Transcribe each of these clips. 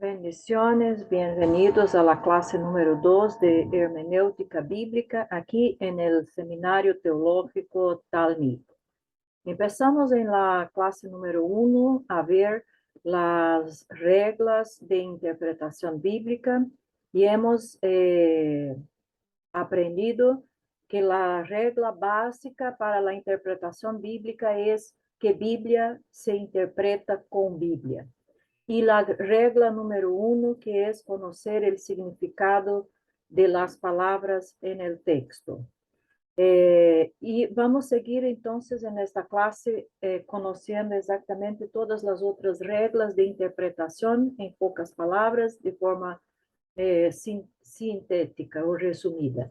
Bendiciones, bienvenidos a la clase número 2 de Hermenéutica Bíblica, aquí en el Seminario Teológico Talmud. Empezamos en la clase número 1 a ver las reglas de interpretación bíblica y hemos aprendido que la regla básica para la interpretación bíblica es que Biblia se interpreta con Biblia. Y la regla número 1, que es conocer el significado de las palabras en el texto. Y vamos a seguir entonces en esta clase conociendo exactamente todas las otras reglas de interpretación en pocas palabras, de forma sintética o resumida.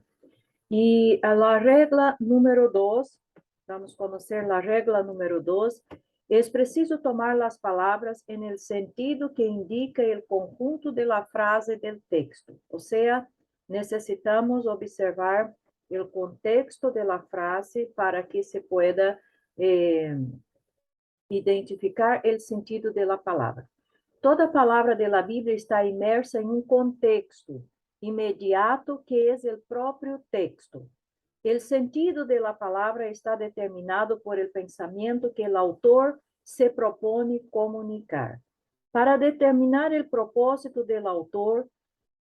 Y a la regla número 2, vamos a conocer la regla número 2, es preciso tomar las palabras en el sentido que indica el conjunto de la frase del texto. O sea, necesitamos observar el contexto de la frase para que se pueda identificar el sentido de la palabra. Toda palabra de la Biblia está inmersa en un contexto inmediato que es el propio texto. El sentido de la palabra está determinado por el pensamiento que el autor se propone comunicar. Para determinar el propósito del autor,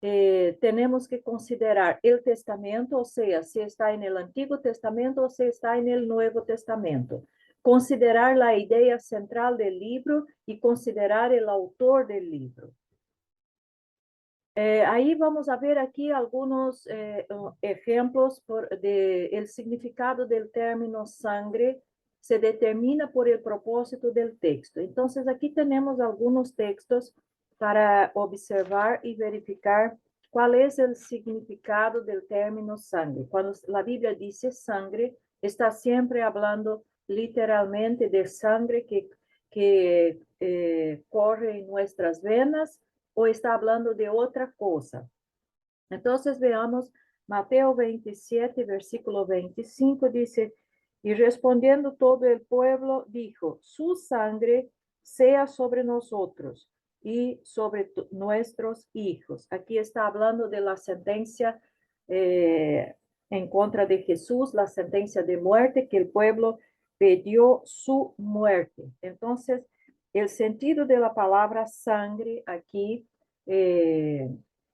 tenemos que considerar el testamento, o sea, si está en el Antiguo Testamento o si está en el Nuevo Testamento. Considerar la idea central del libro y considerar el autor del libro. Ahí vamos a ver aquí algunos ejemplos del significado del término sangre se determina por el propósito del texto. Entonces, aquí tenemos algunos textos para observar y verificar cuál es el significado del término sangre. Cuando la Biblia dice sangre, está siempre hablando literalmente de sangre que corre en nuestras venas, o está hablando de otra cosa. Entonces veamos Mateo 27, versículo 25, dice, y respondiendo todo el pueblo, dijo, su sangre sea sobre nosotros y sobre nuestros hijos. Aquí está hablando de la sentencia en contra de Jesús, la sentencia de muerte, que el pueblo pidió su muerte. Entonces, el sentido de la palabra sangre aquí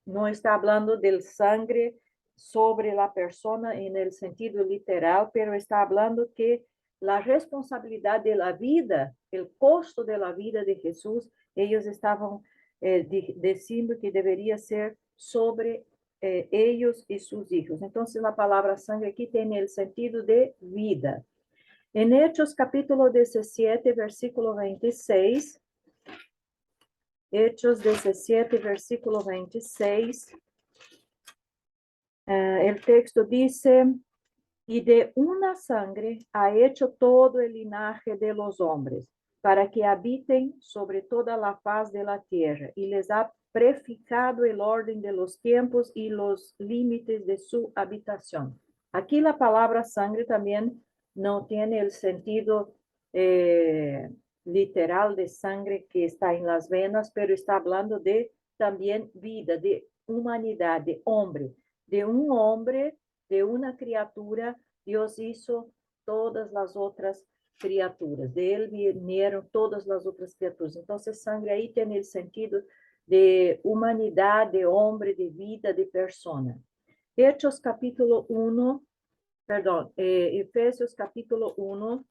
no está hablando del sangre sobre la persona en el sentido literal, pero está hablando que la responsabilidad de la vida, el costo de la vida de Jesús, ellos estaban diciendo que debería ser sobre ellos y sus hijos. Entonces la palabra sangre aquí tiene el sentido de vida. En Hechos capítulo 17, versículo 26, Hechos 17, versículo 26, el texto dice, y de una sangre ha hecho todo el linaje de los hombres, para que habiten sobre toda la faz de la tierra, y les ha prefijado el orden de los tiempos y los límites de su habitación. Aquí la palabra sangre también no tiene el sentido literal de sangre que está en las venas, pero está hablando de también vida, de humanidad, de hombre, de un hombre, de una criatura. Dios hizo todas las otras criaturas, de él vinieron todas las otras criaturas. Entonces, sangre ahí tiene el sentido de humanidad, de hombre, de vida, de persona. Hechos capítulo 1, perdón, Efesios capítulo 1,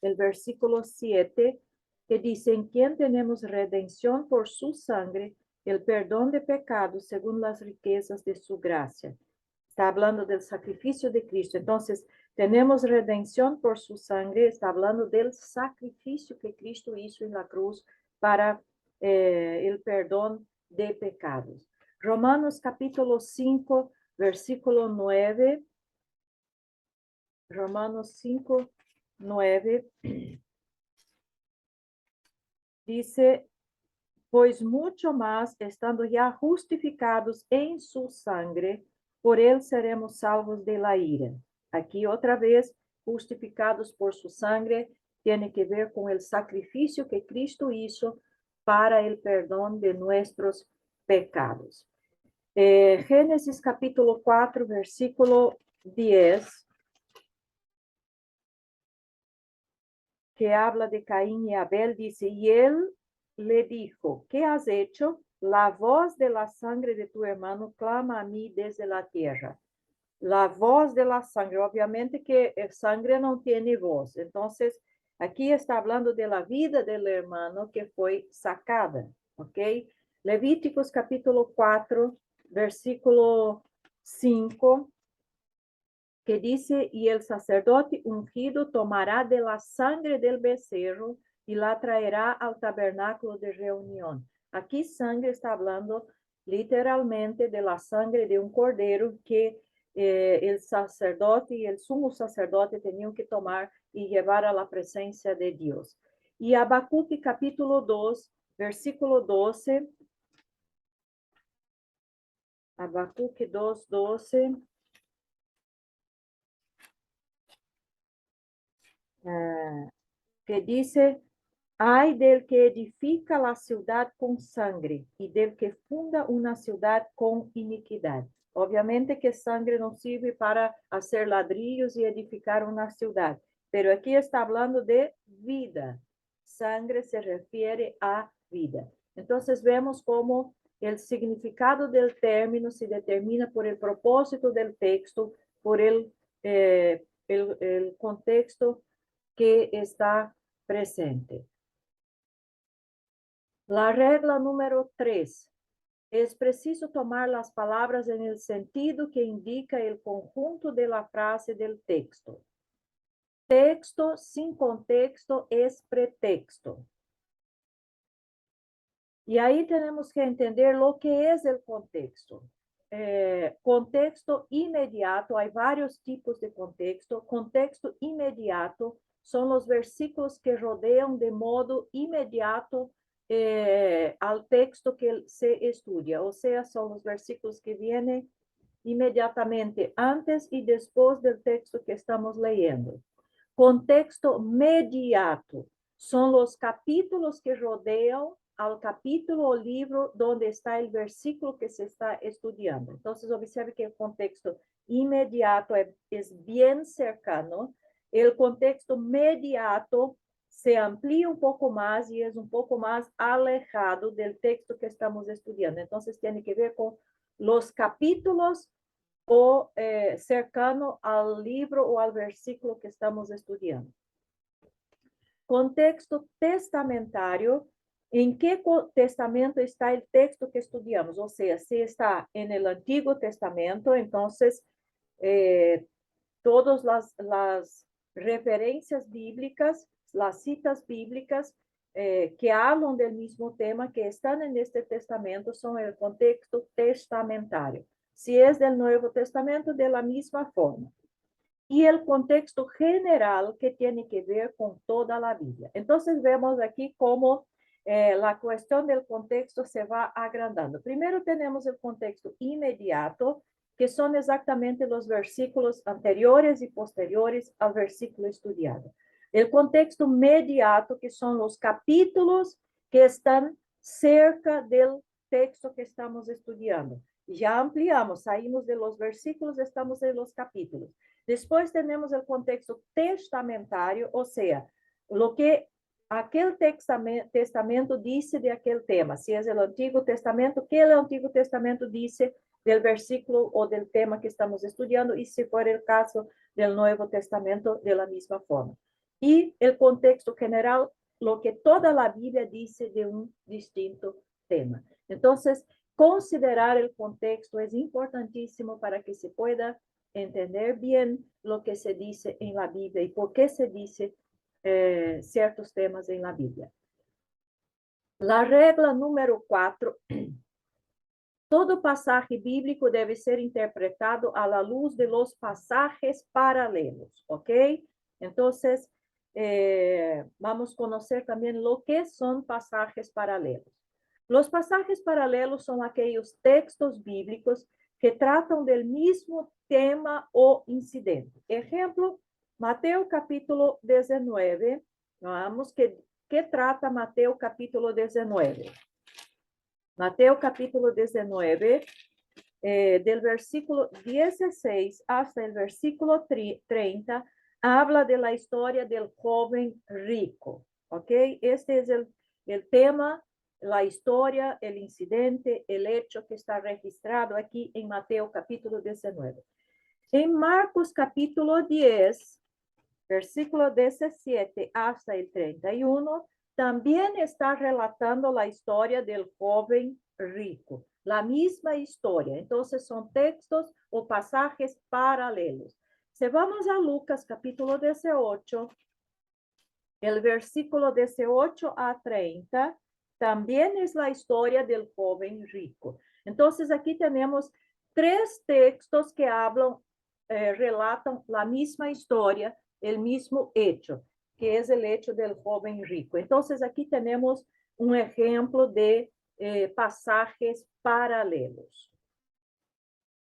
el versículo 7, que dice, en quien tenemos redención por su sangre, el perdón de pecados según las riquezas de su gracia. Está hablando del sacrificio de Cristo. Entonces, tenemos redención por su sangre. Está hablando del sacrificio que Cristo hizo en la cruz para el perdón de pecados. Romanos capítulo 5, versículo 9. Romanos 5, 9. Dice, pues mucho más, estando ya justificados en su sangre, por él seremos salvos de la ira. Aquí otra vez, justificados por su sangre, tiene que ver con el sacrificio que Cristo hizo para el perdón de nuestros pecados. Génesis capítulo 4, versículo 10, que habla de Caín y Abel, dice, y él le dijo, ¿qué has hecho? La voz de la sangre de tu hermano clama a mí desde la tierra. La voz de la sangre, obviamente que sangre no tiene voz. Entonces, aquí está hablando de la vida del hermano que fue sacada, ¿ok? Levíticos capítulo 4, versículo 5, que dice, y el sacerdote ungido tomará de la sangre del becerro y la traerá al tabernáculo de reunión. Aquí sangre está hablando literalmente de la sangre de un cordero que el sacerdote y el sumo sacerdote tenían que tomar y llevar a la presencia de Dios. Y Habacuque capítulo 2, versículo 12. Habacuque 2, 12. Que dice, ay del que edifica la ciudad con sangre y del que funda una ciudad con iniquidad. Obviamente que sangre no sirve para hacer ladrillos y edificar una ciudad, pero aquí está hablando de vida. Sangre se refiere a vida. Entonces vemos cómo el significado del término se determina por el propósito del texto, por el contexto que está presente. La regla número 3. Es preciso tomar las palabras en el sentido que indica el conjunto de la frase del texto. Texto sin contexto es pretexto. Y ahí tenemos que entender lo que es el contexto. Contexto inmediato, hay varios tipos de contexto. Contexto inmediato son los versículos que rodean de modo inmediato al texto que se estudia, o sea, son los versículos que vienen inmediatamente antes y después del texto que estamos leyendo. Contexto mediato son los capítulos que rodean al capítulo o libro donde está el versículo que se está estudiando. Entonces, observe que el contexto inmediato es bien cercano. El contexto mediato se amplía un poco más y es un poco más alejado del texto que estamos estudiando. Entonces, tiene que ver con los capítulos o cercano al libro o al versículo que estamos estudiando. Contexto testamentario, ¿en qué testamento está el texto que estudiamos? O sea, si está en el Antiguo Testamento, entonces todas las referencias bíblicas, las citas bíblicas que hablan del mismo tema que están en este testamento son el contexto testamentario. Si es del Nuevo Testamento, de la misma forma. Y el contexto general que tiene que ver con toda la Biblia. Entonces vemos aquí cómo la cuestión del contexto se va agrandando. Primero tenemos el contexto inmediato, que son exactamente los versículos anteriores y posteriores al versículo estudiado. El contexto mediato, que son los capítulos que están cerca del texto que estamos estudiando. Ya ampliamos, saímos de los versículos, estamos en los capítulos. Después tenemos el contexto testamentario, o sea, lo que aquel testamento dice de aquel tema. Si es el Antiguo Testamento, ¿qué el Antiguo Testamento dice del versículo o del tema que estamos estudiando? Y si fuera el caso del Nuevo Testamento, de la misma forma. Y el contexto general, lo que toda la Biblia dice de un distinto tema. Entonces, considerar el contexto es importantísimo para que se pueda entender bien lo que se dice en la Biblia y por qué se dice ciertos temas en la Biblia. La regla número 4, todo pasaje bíblico debe ser interpretado a la luz de los pasajes paralelos, ¿ok? Entonces, vamos a conocer también lo que son pasajes paralelos. Los pasajes paralelos son aquellos textos bíblicos que tratan del mismo tema o incidente. Ejemplo, Mateo capítulo 19, vamos que ¿qué trata Mateo capítulo 19? Mateo capítulo 19, del versículo 16 hasta el versículo 30, habla de la historia del joven rico. ¿Ok? Este es el tema, la historia, el incidente, el hecho que está registrado aquí en Mateo capítulo 19. En Marcos capítulo 10, versículo 17 hasta el 31, también está relatando la historia del joven rico, la misma historia. Entonces son textos o pasajes paralelos. Si vamos a Lucas capítulo 18, el versículo 18 a 30, también es la historia del joven rico. Entonces aquí tenemos tres textos que hablan, relatan la misma historia, el mismo hecho, que es el hecho del joven rico. Entonces aquí tenemos un ejemplo de pasajes paralelos.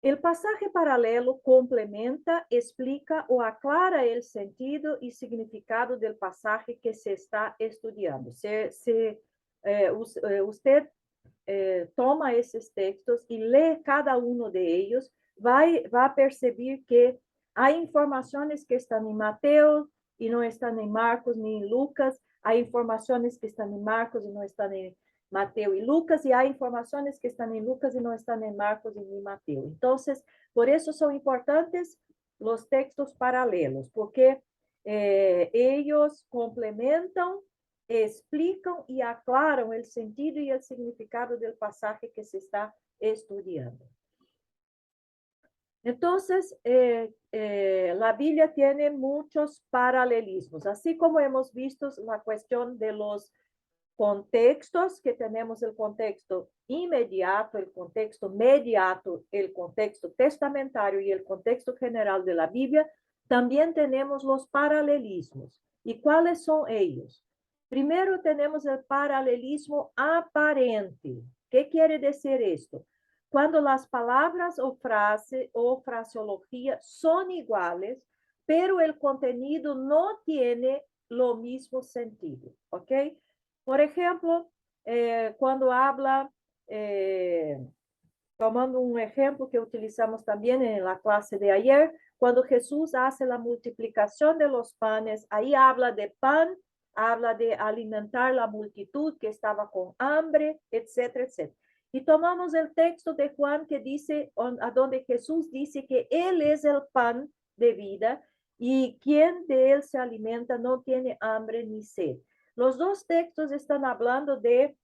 El pasaje paralelo complementa, explica o aclara el sentido y significado del pasaje que se está estudiando. Usted toma esos textos y lee cada uno de ellos, va a percibir que hay informaciones que están en Mateo y no están en Marcos ni en Lucas, hay informaciones que están en Marcos y no están en Mateo y Lucas, y hay informaciones que están en Lucas y no están en Marcos y ni Mateo. Entonces, por eso son importantes los textos paralelos, porque ellos complementan, explican y aclaran el sentido y el significado del pasaje que se está estudiando. Entonces, la Biblia tiene muchos paralelismos, así como hemos visto la cuestión de los contextos, que tenemos el contexto inmediato, el contexto mediato, el contexto testamentario y el contexto general de la Biblia, también tenemos los paralelismos. ¿Y cuáles son ellos? Primero tenemos el paralelismo aparente. ¿Qué quiere decir esto? Cuando las palabras o frase o fraseología son iguales, pero el contenido no tiene lo mismo sentido, ¿ok? Por ejemplo, cuando habla, tomando un ejemplo que utilizamos también en la clase de ayer, cuando Jesús hace la multiplicación de los panes, ahí habla de pan, habla de alimentar la multitud que estaba con hambre, etcétera, etcétera. Y tomamos el texto de Juan que dice, a donde Jesús dice que Él es el pan de vida y quien de Él se alimenta no tiene hambre ni sed. Los dos textos están hablando de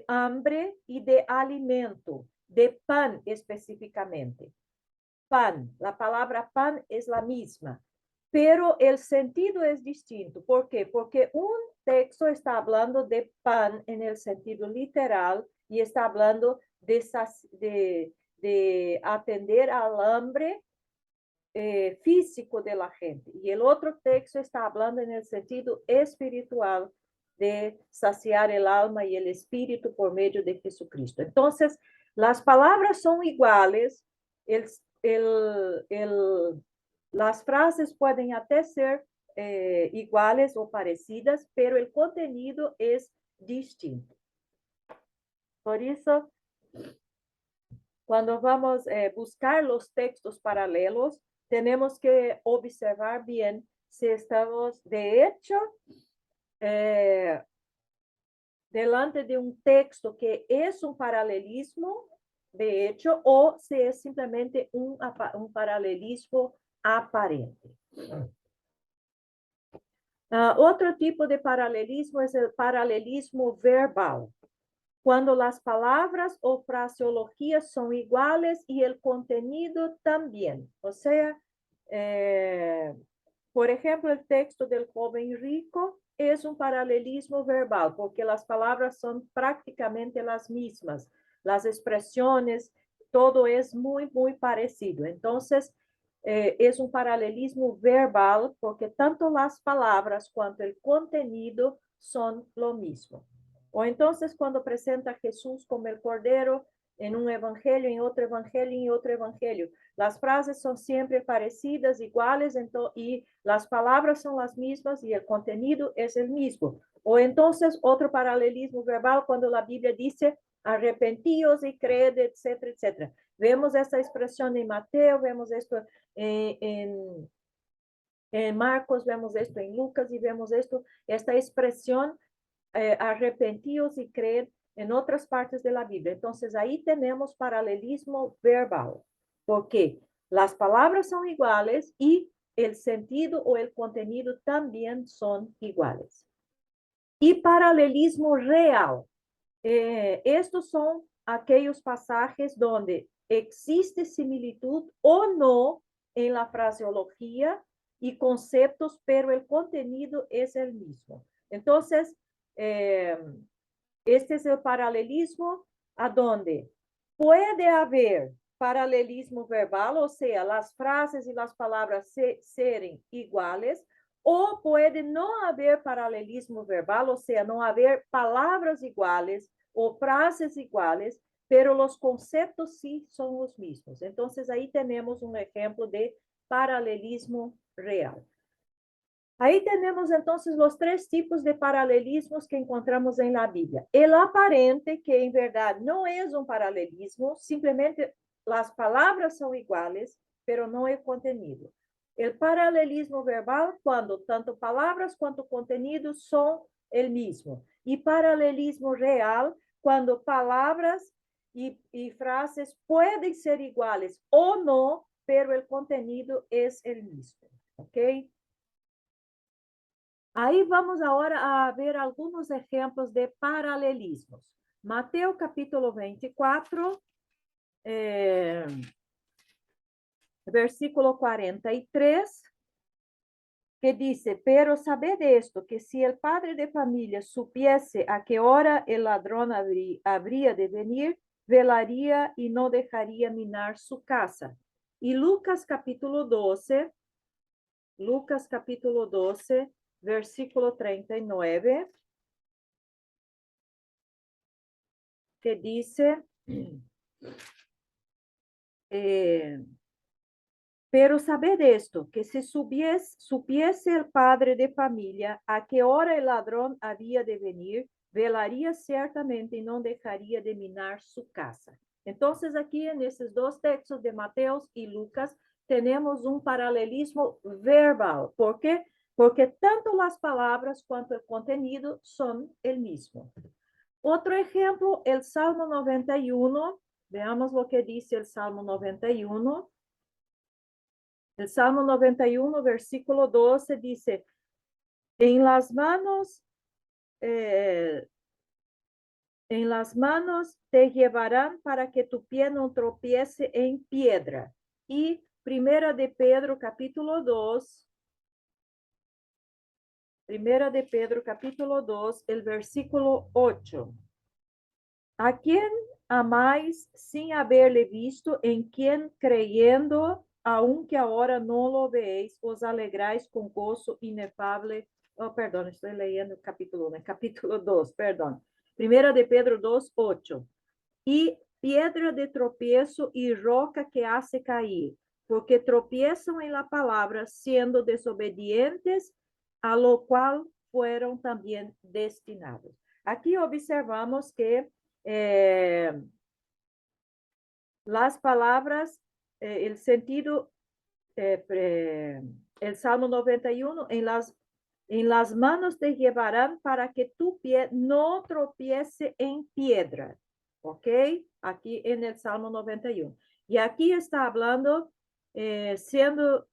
hambre y de alimento, de pan específicamente. Pan, la palabra pan es la misma, pero el sentido es distinto. ¿Por qué? Porque un texto está hablando de pan en el sentido literal y está hablando de atender al hambre físico de la gente. Y el otro texto está hablando en el sentido espiritual de saciar el alma y el espíritu por medio de Jesucristo. Entonces, las palabras son iguales, las frases pueden hasta ser iguales o parecidas, pero el contenido es distinto. Por eso, cuando vamos a buscar los textos paralelos, tenemos que observar bien si estamos, de hecho, delante de un texto que es un paralelismo, de hecho, o si es simplemente un paralelismo aparente. Otro tipo de paralelismo es el paralelismo verbal, cuando las palabras o fraseologías son iguales y el contenido también. O sea, por ejemplo, el texto del joven rico es un paralelismo verbal, porque las palabras son prácticamente las mismas, las expresiones, todo es muy, muy parecido. Entonces, es un paralelismo verbal, porque tanto las palabras cuanto el contenido son lo mismo. O entonces, cuando presenta a Jesús como el Cordero en un evangelio, en otro evangelio, en otro evangelio. Las frases son siempre parecidas, iguales, y las palabras son las mismas y el contenido es el mismo. O entonces, otro paralelismo verbal cuando la Biblia dice arrepentíos y creed, etcétera, etcétera. Vemos esta expresión en Mateo, vemos esto en Marcos, vemos esto en Lucas y vemos esta expresión arrepentíos y creed en otras partes de la Biblia. Entonces, ahí tenemos paralelismo verbal, porque las palabras son iguales y el sentido o el contenido también son iguales. Y paralelismo real. Estos son aquellos pasajes donde existe similitud o no en la fraseología y conceptos, pero el contenido es el mismo. Entonces, este es el paralelismo a donde puede haber paralelismo verbal, o sea, las frases y las palabras serem iguales, o puede no haber paralelismo verbal, o sea, no haber palabras iguales o frases iguales, pero los conceptos sí son los mismos. Entonces, ahí tenemos un ejemplo de paralelismo real. Ahí tenemos entonces los tres tipos de paralelismos que encontramos en la Biblia. El aparente, que en verdad no es un paralelismo, simplemente las palabras son iguales, pero no el contenido. El paralelismo verbal, cuando tanto palabras cuanto contenido son el mismo. Y paralelismo real, cuando palabras y frases pueden ser iguales o no, pero el contenido es el mismo. ¿Ok? Ahí vamos ahora a ver algunos ejemplos de paralelismos. Mateo capítulo 24, versículo 43, que dice, pero sabed esto, que si el padre de familia supiese a qué hora el ladrón habría de venir, velaría y no dejaría minar su casa. Y Lucas capítulo 12, versículo 39, que dice, pero sabed esto, que si supiese el padre de familia a qué hora el ladrón había de venir, velaría ciertamente y no dejaría de minar su casa. Entonces aquí en esos dos textos de Mateo y Lucas tenemos un paralelismo verbal. ¿Por qué? Porque tanto las palabras cuanto el contenido son el mismo. Otro ejemplo, el Salmo 91. Veamos lo que dice el Salmo 91. El Salmo 91, versículo 12 dice, en las manos te llevarán para que tu pie no tropiece en piedra. Y Primera de Pedro, capítulo 2, el versículo 8. ¿A quién amáis sin haberle visto, en quien creyendo, aunque ahora no lo veis, os alegráis con gozo inefable? Oh, perdón, estoy leyendo el capítulo 1, capítulo 2, perdón. Primera de Pedro 2, 8. Y piedra de tropiezo y roca que hace caer, porque tropiezan en la palabra, siendo desobedientes, a lo cual fueron también destinados. Aquí observamos que las palabras, el sentido, el Salmo 91, en las manos te llevarán para que tu pie no tropiece en piedra. ¿Ok? Aquí en el Salmo 91. Y aquí está hablando siendo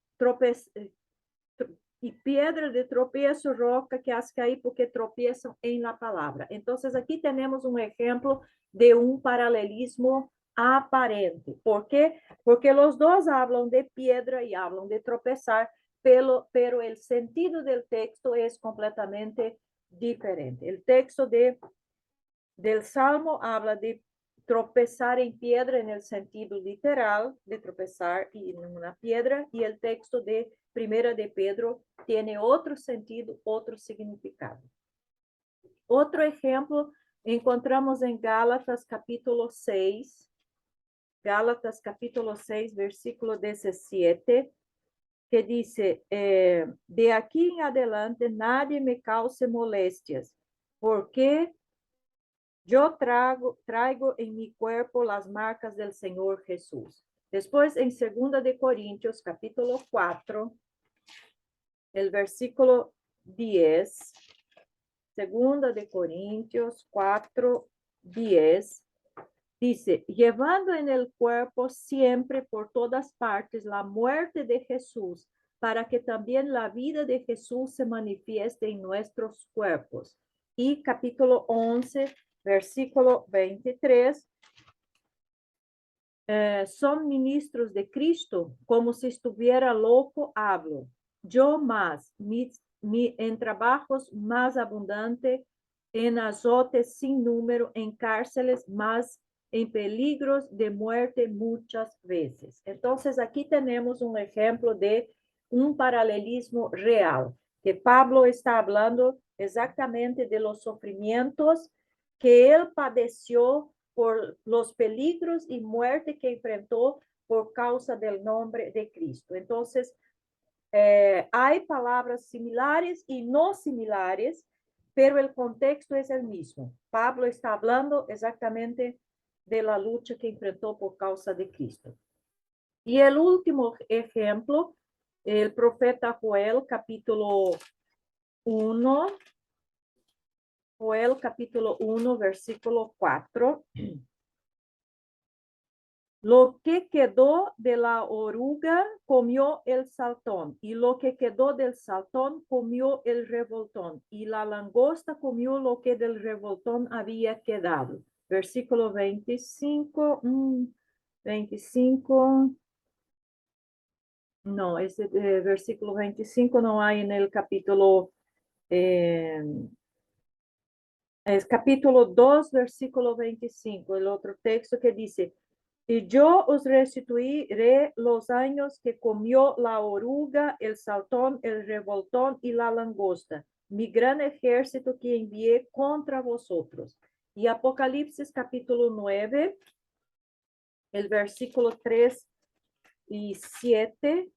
y piedra de tropiezo, roca que hace caer porque tropiezan en la palabra. Entonces aquí tenemos un ejemplo de un paralelismo aparente. ¿Por qué? Porque los dos hablan de piedra y hablan de tropezar, pero el sentido del texto es completamente diferente. El texto del Salmo habla de tropezar en piedra en el sentido literal, de tropezar en una piedra, y el texto de Primera de Pedro tiene otro sentido, otro significado. Otro ejemplo encontramos en Gálatas capítulo 6, Gálatas capítulo 6, versículo 17, que dice, de aquí en adelante nadie me cause molestias, porque yo traigo en mi cuerpo las marcas del Señor Jesús. Después, en 2 de Corintios, capítulo 4, el versículo 10, 2 de Corintios 4, 10, dice, llevando en el cuerpo siempre por todas partes la muerte de Jesús, para que también la vida de Jesús se manifieste en nuestros cuerpos. Y capítulo 11, versículo 23, son ministros de Cristo, como si estuviera loco, hablo. Yo más, en trabajos más abundante, en azotes sin número, en cárceles más, en peligros de muerte muchas veces. Entonces, aquí tenemos un ejemplo de un paralelismo real, que Pablo está hablando exactamente de los sufrimientos que él padeció por los peligros y muerte que enfrentó por causa del nombre de Cristo. Entonces, hay palabras similares y no similares, pero el contexto es el mismo. Pablo está hablando exactamente de la lucha que enfrentó por causa de Cristo. Y el último ejemplo, el profeta Joel, capítulo 1, Joel, capítulo 1, versículo 4. Lo que quedó de la oruga comió el saltón, y lo que quedó del saltón comió el revoltón, y la langosta comió lo que del revoltón había quedado. Versículo 25. 25. No, ese versículo 25 no hay en el capítulo. Es capítulo 2, versículo 25, el otro texto que dice, y yo os restituiré los años que comió la oruga, el saltón, el revoltón y la langosta, mi gran ejército que envié contra vosotros. Y Apocalipsis capítulo 9, el versículo 3 y 7,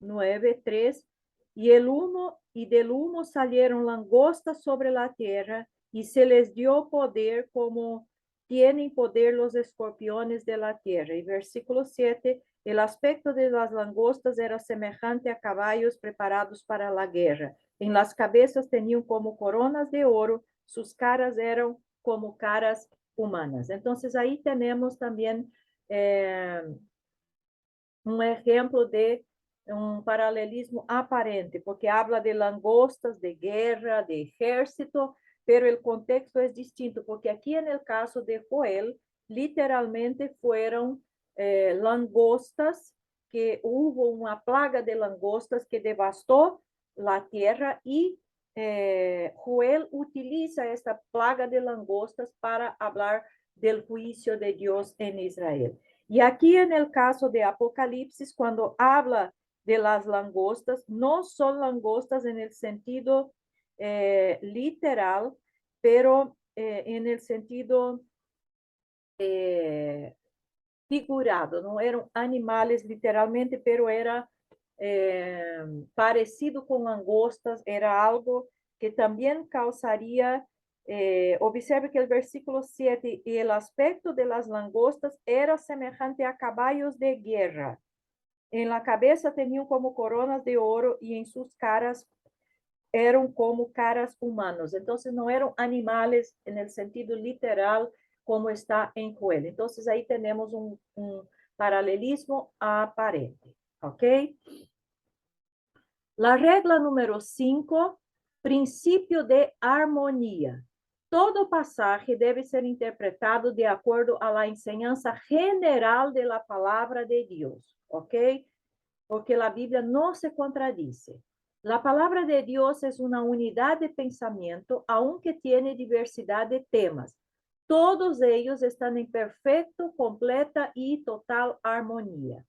9, 3, y del humo salieron langostas sobre la tierra, y se les dio poder como tienen poder los escorpiones de la tierra. Y versículo 7, el aspecto de las langostas era semejante a caballos preparados para la guerra. En las cabezas tenían como coronas de oro, sus caras eran como caras humanas. Entonces ahí tenemos también un ejemplo de un paralelismo aparente, porque habla de langostas, de guerra, de ejército, pero el contexto es distinto, porque aquí en el caso de Joel, literalmente fueron langostas, que hubo una plaga de langostas que devastó la tierra y Joel utiliza esta plaga de langostas para hablar del juicio de Dios en Israel. Y aquí en el caso de Apocalipsis, cuando habla de las langostas, no son langostas en el sentido literal, pero en el sentido figurado, no eran animales literalmente, pero era parecido con langostas, era algo que también causaría, observe que el versículo 7, y el aspecto de las langostas era semejante a caballos de guerra. En la cabeza tenían como coronas de oro y en sus caras eran como caras humanos. Entonces no eran animales en el sentido literal como está en Joel. Entonces ahí tenemos un paralelismo aparente. ¿Ok? La regla número 5, principio de armonía. Todo pasaje debe ser interpretado de acuerdo a la enseñanza general de la palabra de Dios. ¿Ok? Porque la Biblia no se contradice. La palabra de Dios es una unidad de pensamiento, aunque tiene diversidad de temas. Todos ellos están en perfecto, completa y total armonía.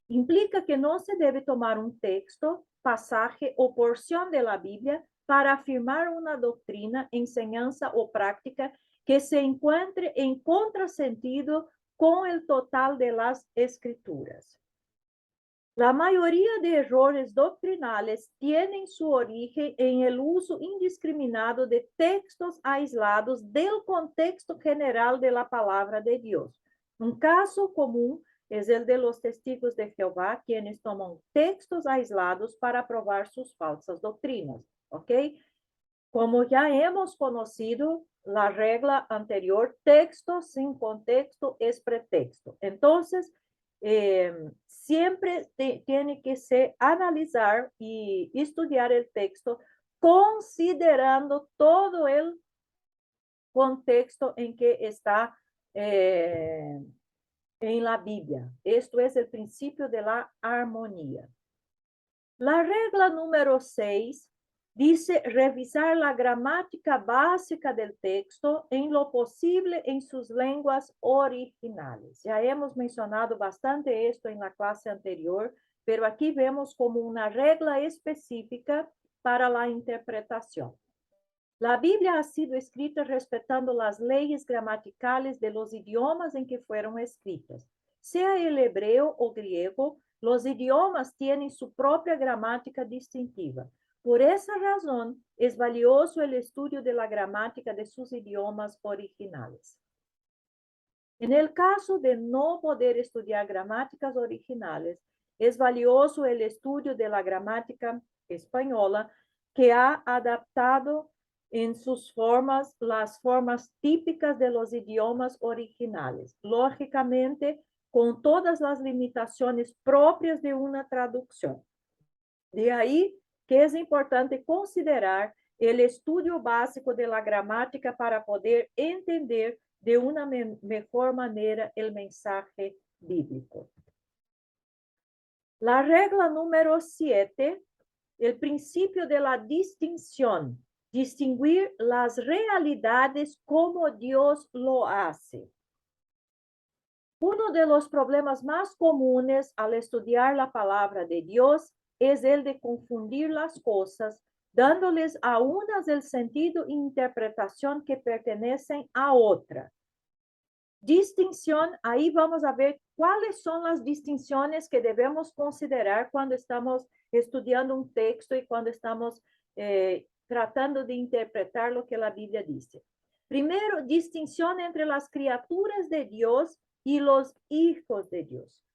Implica que no se debe tomar un texto, pasaje o porción de la Biblia para afirmar una doctrina, enseñanza o práctica que se encuentre en contrasentido con el total de las escrituras. La mayoría de errores doctrinales tienen su origen en el uso indiscriminado de textos aislados del contexto general de la palabra de Dios. Un caso común es el de los testigos de Jehová, quienes toman textos aislados para probar sus falsas doctrinas, ¿ok? Como ya hemos conocido la regla anterior, texto sin contexto es pretexto. Entonces, siempre tiene que se analizar y estudiar el texto considerando todo el contexto en que está en la Biblia. Esto es el principio de la armonía. La regla número 6 dice revisar la gramática básica del texto en lo posible en sus lenguas originales. Ya hemos mencionado bastante esto en la clase anterior, pero aquí vemos como una regla específica para la interpretación. La Biblia ha sido escrita respetando las leyes gramaticales de los idiomas en que fueron escritas. Sea el hebreo o griego, los idiomas tienen su propia gramática distintiva. Por esa razón, es valioso el estudio de la gramática de sus idiomas originales. En el caso de no poder estudiar gramáticas originales, es valioso el estudio de la gramática española que ha adaptado en sus formas las formas típicas de los idiomas originales, lógicamente con todas las limitaciones propias de una traducción. De ahí que es importante considerar el estudio básico de la gramática para poder entender de una mejor manera el mensaje bíblico. La regla número 7, el principio de la distinción, distinguir las realidades como Dios lo hace. Uno de los problemas más comunes al estudiar la palabra de Dios es el de confundir las cosas, dándoles a unas el sentido e interpretación que pertenecen a otra. Distinción, ahí vamos a ver cuáles son las distinciones que debemos considerar cuando estamos estudiando un texto y cuando estamos tratando de interpretar lo que la Biblia dice. Primero, distinción entre las criaturas de Dios y los hijos de Dios.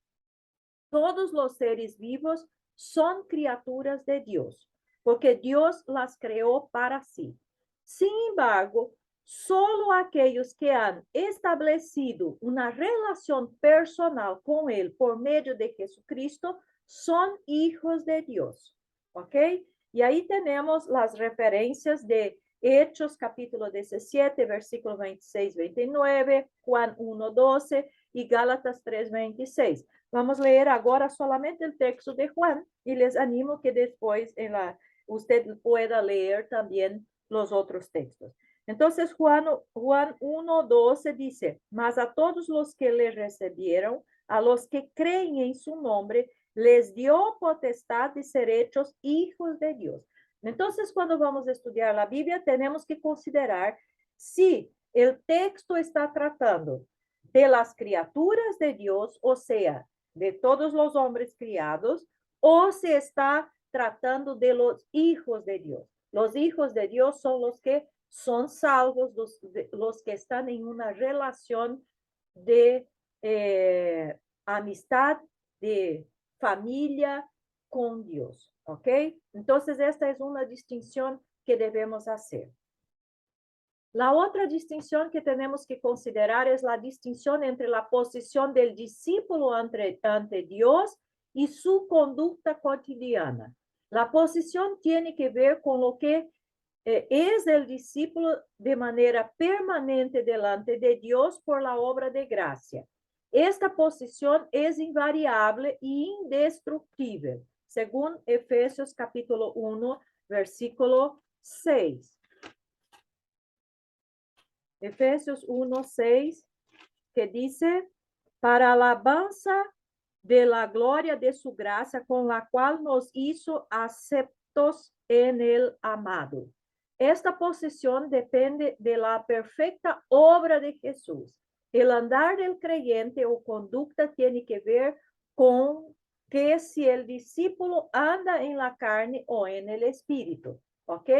Todos los seres vivos son criaturas de Dios, porque Dios las creó para sí. Sin embargo, solo aquellos que han establecido una relación personal con Él por medio de Jesucristo son hijos de Dios. ¿Ok? Y ahí tenemos las referencias de Hechos capítulo 17, versículo 26, 29, Juan 1, 12 y Gálatas 3, 26. Vamos a leer ahora solamente el texto de Juan y les animo que después usted pueda leer también los otros textos. Entonces Juan 1, 12 dice, mas a todos los que le recibieron, a los que creen en su nombre, les dio potestad de ser hechos hijos de Dios. Entonces, cuando vamos a estudiar la Biblia, tenemos que considerar si el texto está tratando de las criaturas de Dios, o sea, de todos los hombres criados, o se está tratando de los hijos de Dios. Los hijos de Dios son los que son salvos, los que están en una relación de amistad, de familia con Dios, ¿ok? Entonces, esta es una distinción que debemos hacer. La otra distinción que tenemos que considerar es la distinción entre la posición del discípulo ante Dios y su conducta cotidiana. La posición tiene que ver con lo que es el discípulo de manera permanente delante de Dios por la obra de gracia. Esta posición es invariable e indestructible, según Efesios capítulo 1, versículo 6. Efesios 1, 6, que dice, para alabanza de la gloria de su gracia, con la cual nos hizo aceptos en el amado. Esta posición depende de la perfecta obra de Jesús. El andar del creyente o conducta tiene que ver con que si el discípulo anda en la carne o en el espíritu, ¿ok?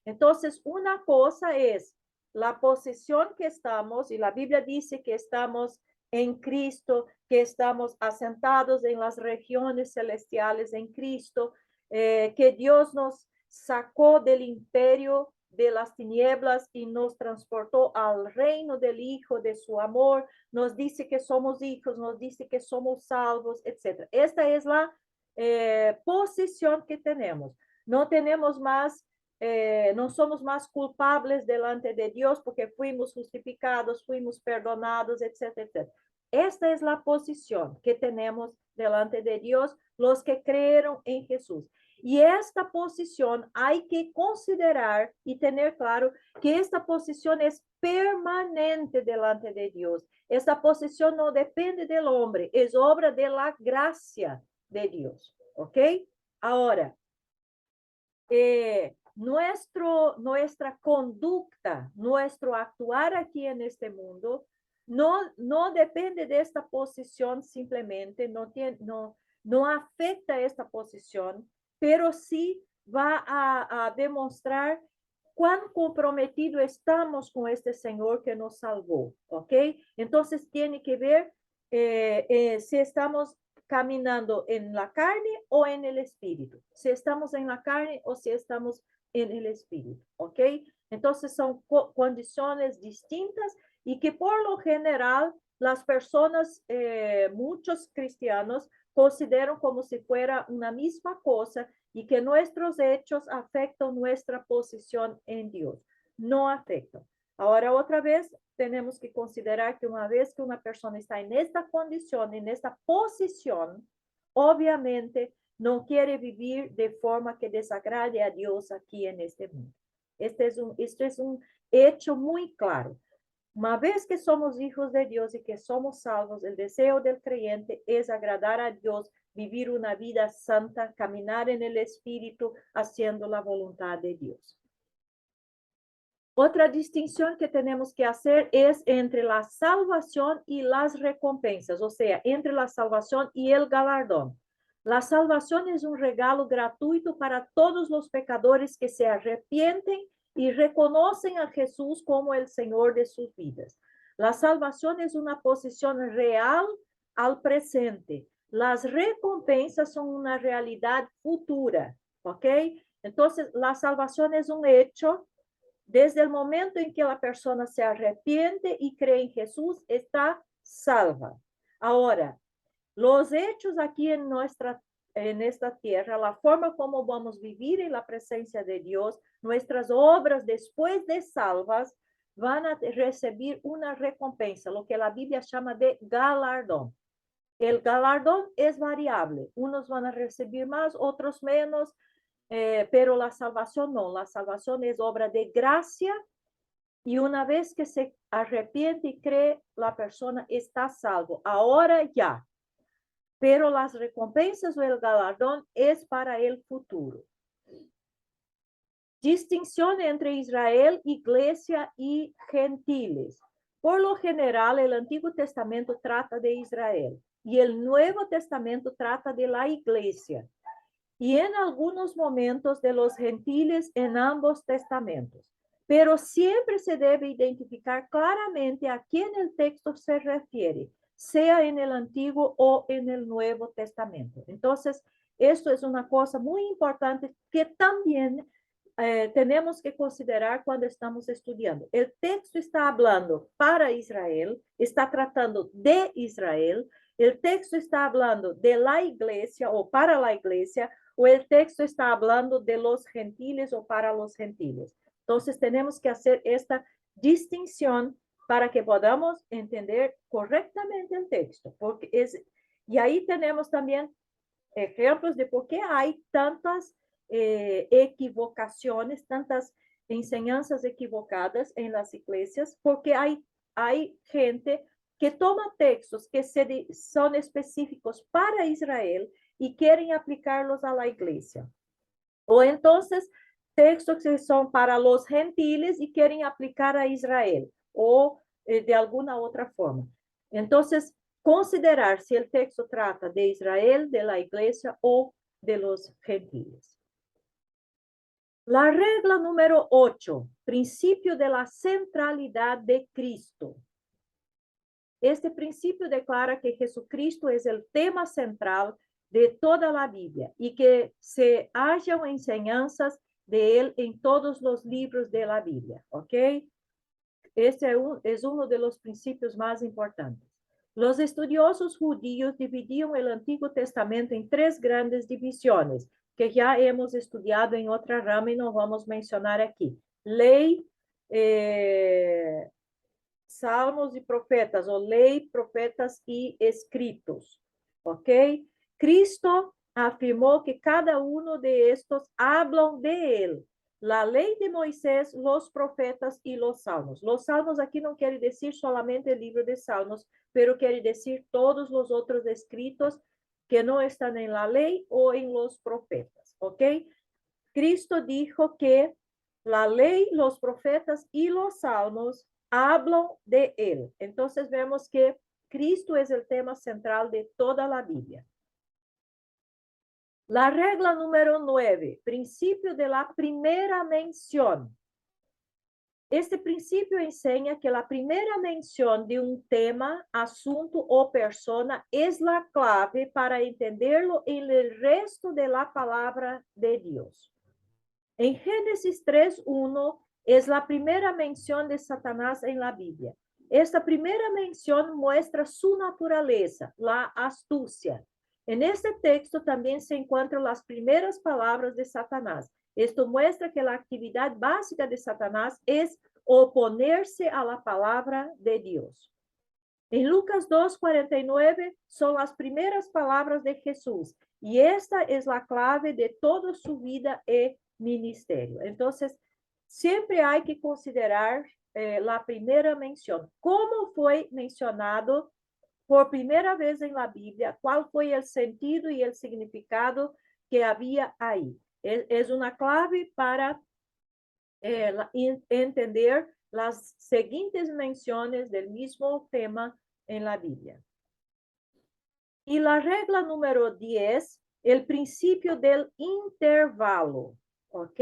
Entonces, una cosa es la posición que estamos, y la Biblia dice que estamos en Cristo, que estamos asentados en las regiones celestiales en Cristo, que Dios nos sacó del imperio de las tinieblas y nos transportó al reino del Hijo de su amor, nos dice que somos hijos, nos dice que somos salvos, etc. Esta es la posición que tenemos. No tenemos más, no somos más culpables delante de Dios porque fuimos justificados, fuimos perdonados, etc., etc. Esta es la posición que tenemos delante de Dios los que creyeron en Jesús. Y esta posición hay que considerar y tener claro que esta posición es permanente delante de Dios. Esta posición no depende del hombre, es obra de la gracia de Dios. ¿Ok? Ahora, nuestra conducta, nuestro actuar aquí en este mundo, no depende de esta posición simplemente, no afecta esta posición, pero sí va a demostrar cuán comprometido estamos con este Señor que nos salvó, ¿ok? Entonces tiene que ver si estamos caminando en la carne o en el espíritu. Si estamos en la carne o si estamos en el espíritu, ¿ok? Entonces son condiciones distintas y que por lo general las personas, muchos cristianos, consideran como si fuera una misma cosa y que nuestros hechos afectan nuestra posición en Dios. No afectan. Ahora, otra vez, tenemos que considerar que una vez que una persona está en esta condición, en esta posición, obviamente no quiere vivir de forma que desagrade a Dios aquí en este mundo. Este es un hecho muy claro. Una vez que somos hijos de Dios y que somos salvos, el deseo del creyente es agradar a Dios, vivir una vida santa, caminar en el Espíritu, haciendo la voluntad de Dios. Otra distinción que tenemos que hacer es entre la salvación y las recompensas, o sea, entre la salvación y el galardón. La salvación es un regalo gratuito para todos los pecadores que se arrepienten y reconocen a Jesús como el Señor de sus vidas. La salvación es una posición real al presente. Las recompensas son una realidad futura, ¿ok? Entonces, la salvación es un hecho. Desde el momento en que la persona se arrepiente y cree en Jesús, está salva. Ahora, los hechos aquí en esta tierra, la forma como vamos a vivir en la presencia de Dios, nuestras obras después de salvas, van a recibir una recompensa, lo que la Biblia llama de galardón. El galardón es variable, unos van a recibir más, otros menos, pero la salvación no, la salvación es obra de gracia y una vez que se arrepiente y cree, la persona está salvo. Ahora ya, pero las recompensas o el galardón es para el futuro. Distinción entre Israel, iglesia y gentiles. Por lo general, el Antiguo Testamento trata de Israel y el Nuevo Testamento trata de la iglesia. Y en algunos momentos de los gentiles en ambos testamentos. Pero siempre se debe identificar claramente a quién el texto se refiere, sea en el Antiguo o en el Nuevo Testamento. Entonces, esto es una cosa muy importante que también tenemos que considerar cuando estamos estudiando. El texto está hablando para Israel, está tratando de Israel, el texto está hablando de la iglesia o para la iglesia, o el texto está hablando de los gentiles o para los gentiles. Entonces, tenemos que hacer esta distinción para que podamos entender correctamente el texto. Y ahí tenemos también ejemplos de por qué hay tantas equivocaciones, tantas enseñanzas equivocadas en las iglesias, porque hay gente que toma textos que son específicos para Israel y quieren aplicarlos a la iglesia. O entonces, textos que son para los gentiles y quieren aplicar a Israel. O de alguna otra forma. Entonces, considerar si el texto trata de Israel, de la iglesia o de los gentiles. La regla número 8, principio de la centralidad de Cristo. Este principio declara que Jesucristo es el tema central de toda la Biblia y que se hallan enseñanzas de él en todos los libros de la Biblia, ¿ok? Este es uno de los principios más importantes. Los estudiosos judíos dividían el Antiguo Testamento en tres grandes divisiones, que ya hemos estudiado en otra rama y no vamos a mencionar aquí. Ley, salmos y profetas, o ley, profetas y escritos. ¿Ok? Cristo afirmó que cada uno de estos hablan de él. La ley de Moisés, los profetas y los salmos. Los salmos aquí no quiere decir solamente el libro de salmos, pero quiere decir todos los otros escritos que no están en la ley o en los profetas. ¿Ok? Cristo dijo que la ley, los profetas y los salmos hablan de él. Entonces vemos que Cristo es el tema central de toda la Biblia. La regla número 9, principio de la primera mención. Este principio enseña que la primera mención de un tema, asunto o persona es la clave para entenderlo en el resto de la palabra de Dios. En Génesis 3:1 es la primera mención de Satanás en la Biblia. Esta primera mención muestra su naturaleza, la astucia. En este texto también se encuentran las primeras palabras de Satanás. Esto muestra que la actividad básica de Satanás es oponerse a la palabra de Dios. En Lucas 2:49 son las primeras palabras de Jesús y esta es la clave de toda su vida y ministerio. Entonces, siempre hay que considerar la primera mención. ¿Cómo fue mencionado por primera vez en la Biblia? ¿Cuál fue el sentido y el significado que había ahí? Es una clave para entender las siguientes menciones del mismo tema en la Biblia. Y la regla número 10, el principio del intervalo. ¿Ok?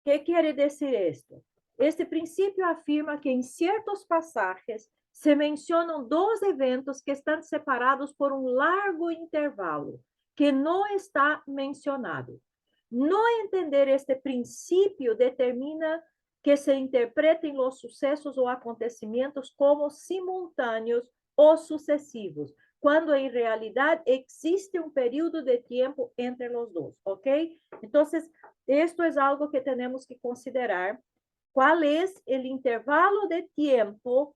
¿Qué quiere decir esto? Este principio afirma que en ciertos pasajes se mencionan dos eventos que están separados por un largo intervalo, que no está mencionado. No entender este principio determina que se interpreten los sucesos o acontecimientos como simultáneos o sucesivos, cuando en realidad existe un periodo de tiempo entre los dos, ¿ok? Entonces, esto es algo que tenemos que considerar. ¿Cuál es el intervalo de tiempo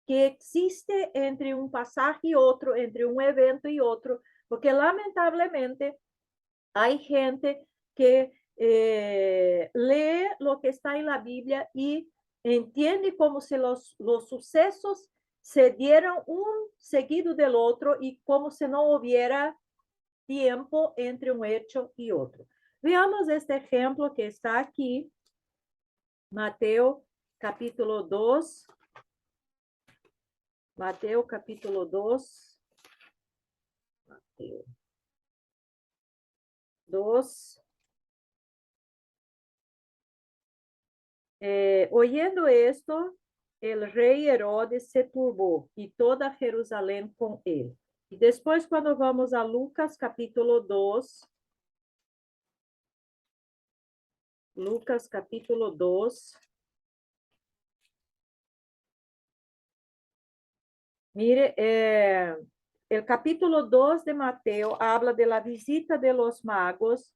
que existe entre un pasaje y otro, entre un evento y otro? Porque lamentablemente hay gente que lee lo que está en la Biblia y entiende como si los sucesos se dieran un seguido del otro y como si no hubiera tiempo entre un hecho y otro. Veamos este ejemplo que está aquí, Mateo capítulo 2. Mateo capítulo 2. Mateo 2. Oyendo esto, el rey Herodes se turbó y toda Jerusalén con él. Y después cuando vamos a Lucas capítulo 2, Lucas capítulo 2, mire, el capítulo 2 de Mateo habla de la visita de los magos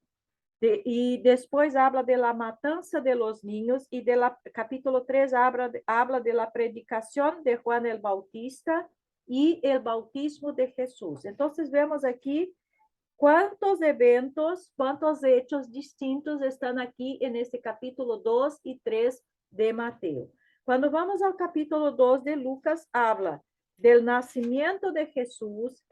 y después habla de la matanza de los niños y de la capítulo 3 habla de la predicación de Juan el Bautista y el bautismo de Jesús. Entonces vemos aquí cuántos eventos, cuántos hechos distintos están aquí en este capítulo 2 y 3 de Mateo. Cuando vamos al capítulo 2 de Lucas, habla del nacimiento de Jesús,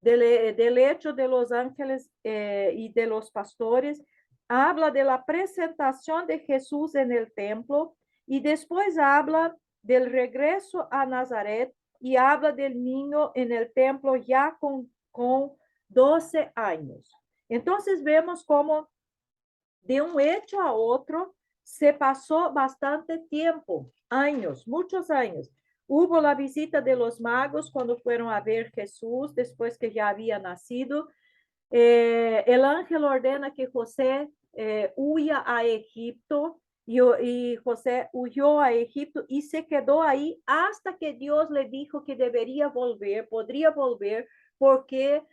del hecho de los ángeles y de los pastores, habla de la presentación de Jesús en el templo y después habla del regreso a Nazaret y habla del niño en el templo ya con 12 años. Entonces vemos como de un hecho a otro se pasó bastante tiempo, años, muchos años. Hubo la visita de los magos cuando fueron a ver Jesús después que ya había nacido. El ángel ordena que José huya a Egipto y José huyó a Egipto y se quedó ahí hasta que Dios le dijo que debería volver, podría volver, porque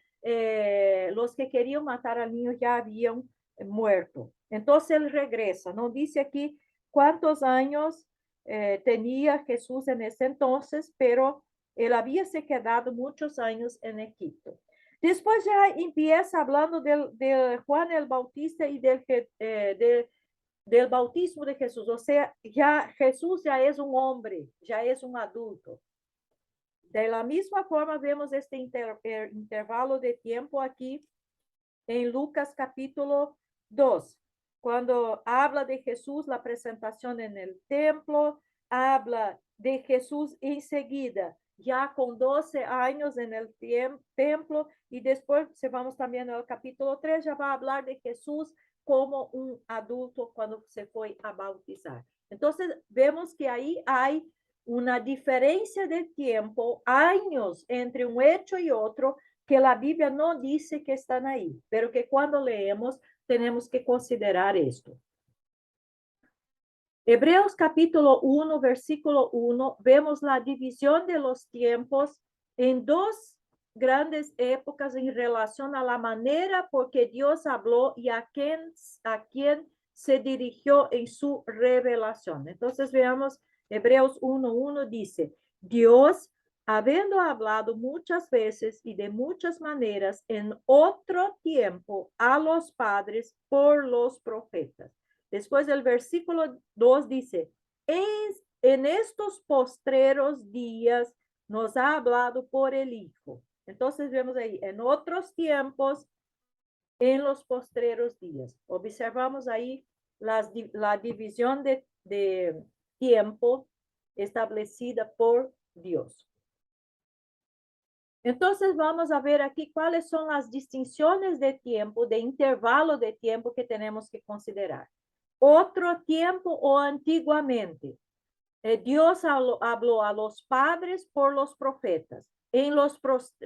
los que querían matar al niño ya habían muerto. Entonces él regresa. No dice aquí cuántos años tenía Jesús en ese entonces, pero él había se quedado muchos años en Egipto. Después ya empieza hablando de Juan el Bautista y del bautismo de Jesús. O sea, ya Jesús ya es un hombre, ya es un adulto. De la misma forma vemos este intervalo de tiempo aquí en Lucas capítulo 2, cuando habla de Jesús, la presentación en el templo, habla de Jesús enseguida, ya con 12 años en el templo, y después, si vamos también al capítulo 3, ya va a hablar de Jesús como un adulto cuando se fue a bautizar. Entonces, vemos que ahí hay una diferencia de tiempo, años entre un hecho y otro, que la Biblia no dice que están ahí, pero que cuando leemos tenemos que considerar esto. Hebreos capítulo 1, versículo 1, vemos la división de los tiempos en dos grandes épocas en relación a la manera por que Dios habló y a quién se dirigió en su revelación. Entonces veamos, Hebreos 1:1 dice, Dios, habiendo hablado muchas veces y de muchas maneras en otro tiempo a los padres por los profetas. Después del versículo 2 dice, en estos postreros días nos ha hablado por el Hijo. Entonces vemos ahí, en otros tiempos, en los postreros días. Observamos ahí la división de tiempo establecida por Dios. Entonces vamos a ver aquí cuáles son las distinciones de tiempo, de intervalo de tiempo que tenemos que considerar. Otro tiempo o antiguamente. Dios habló a los padres por los profetas. En los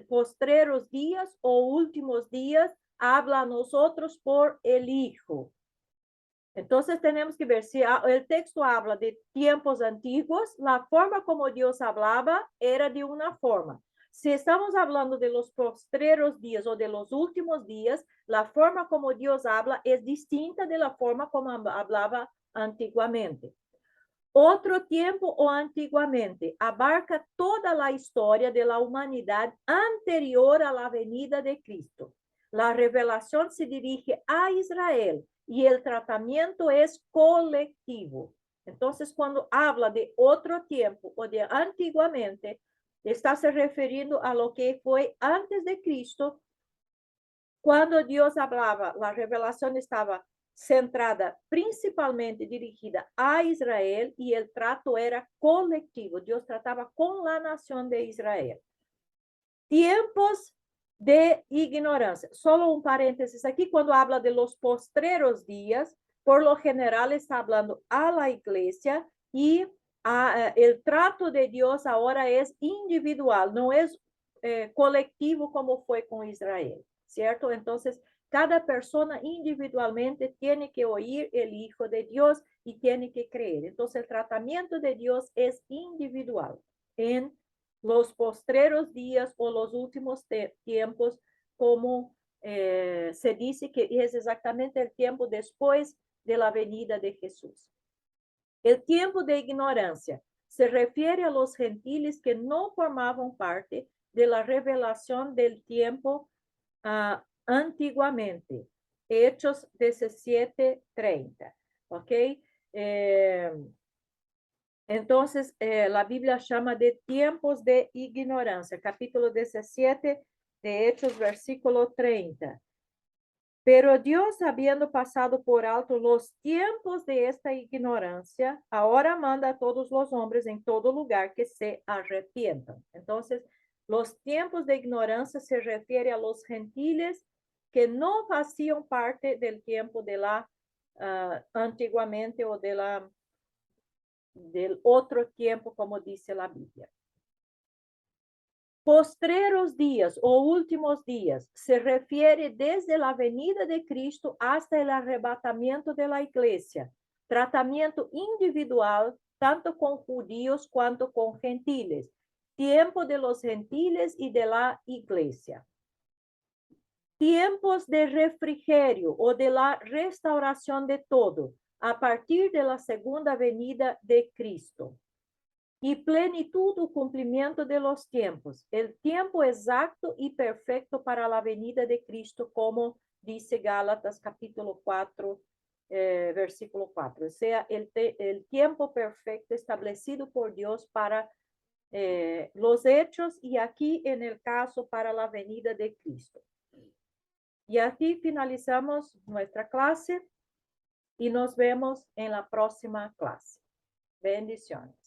postreros días o últimos días, habla a nosotros por el Hijo. Entonces tenemos que ver si el texto habla de tiempos antiguos, la forma como Dios hablaba era de una forma. Si estamos hablando de los postreros días o de los últimos días, la forma como Dios habla es distinta de la forma como hablaba antiguamente. Otro tiempo o antiguamente abarca toda la historia de la humanidad anterior a la venida de Cristo. La revelación se dirige a Israel y el tratamiento es colectivo. Entonces, cuando habla de otro tiempo o de antiguamente, está se refiriendo a lo que fue antes de Cristo, cuando Dios hablaba, la revelación estaba centrada principalmente dirigida a Israel y el trato era colectivo. Dios trataba con la nación de Israel. Tiempos de ignorancia. Solo un paréntesis aquí, cuando habla de los postreros días, por lo general está hablando a la iglesia y el trato de Dios ahora es individual, no es colectivo como fue con Israel, ¿cierto? Entonces, cada persona individualmente tiene que oír el Hijo de Dios y tiene que creer. Entonces, el tratamiento de Dios es individual en los postreros días o los últimos tiempos, como se dice que es exactamente el tiempo después de la venida de Jesús. El tiempo de ignorancia se refiere a los gentiles que no formaban parte de la revelación del tiempo antiguamente. Hechos 17:30. ¿Ok? Entonces, la Biblia llama de tiempos de ignorancia. Capítulo 17 de Hechos, versículo 30. Pero Dios, habiendo pasado por alto los tiempos de esta ignorancia, ahora manda a todos los hombres en todo lugar que se arrepientan. Entonces, los tiempos de ignorancia se refiere a los gentiles que no hacían parte del tiempo de la antiguamente o del otro tiempo, como dice la Biblia. Postreros días o últimos días se refiere desde la venida de Cristo hasta el arrebatamiento de la iglesia, tratamiento individual tanto con judíos cuanto con gentiles, tiempo de los gentiles y de la iglesia. Tiempos de refrigerio o de la restauración de todo, a partir de la segunda venida de Cristo. Y plenitud o cumplimiento de los tiempos, el tiempo exacto y perfecto para la venida de Cristo, como dice Gálatas capítulo 4, versículo 4. O sea, el tiempo perfecto establecido por Dios para los hechos y aquí en el caso para la venida de Cristo. Y aquí finalizamos nuestra clase y nos vemos en la próxima clase. Bendiciones.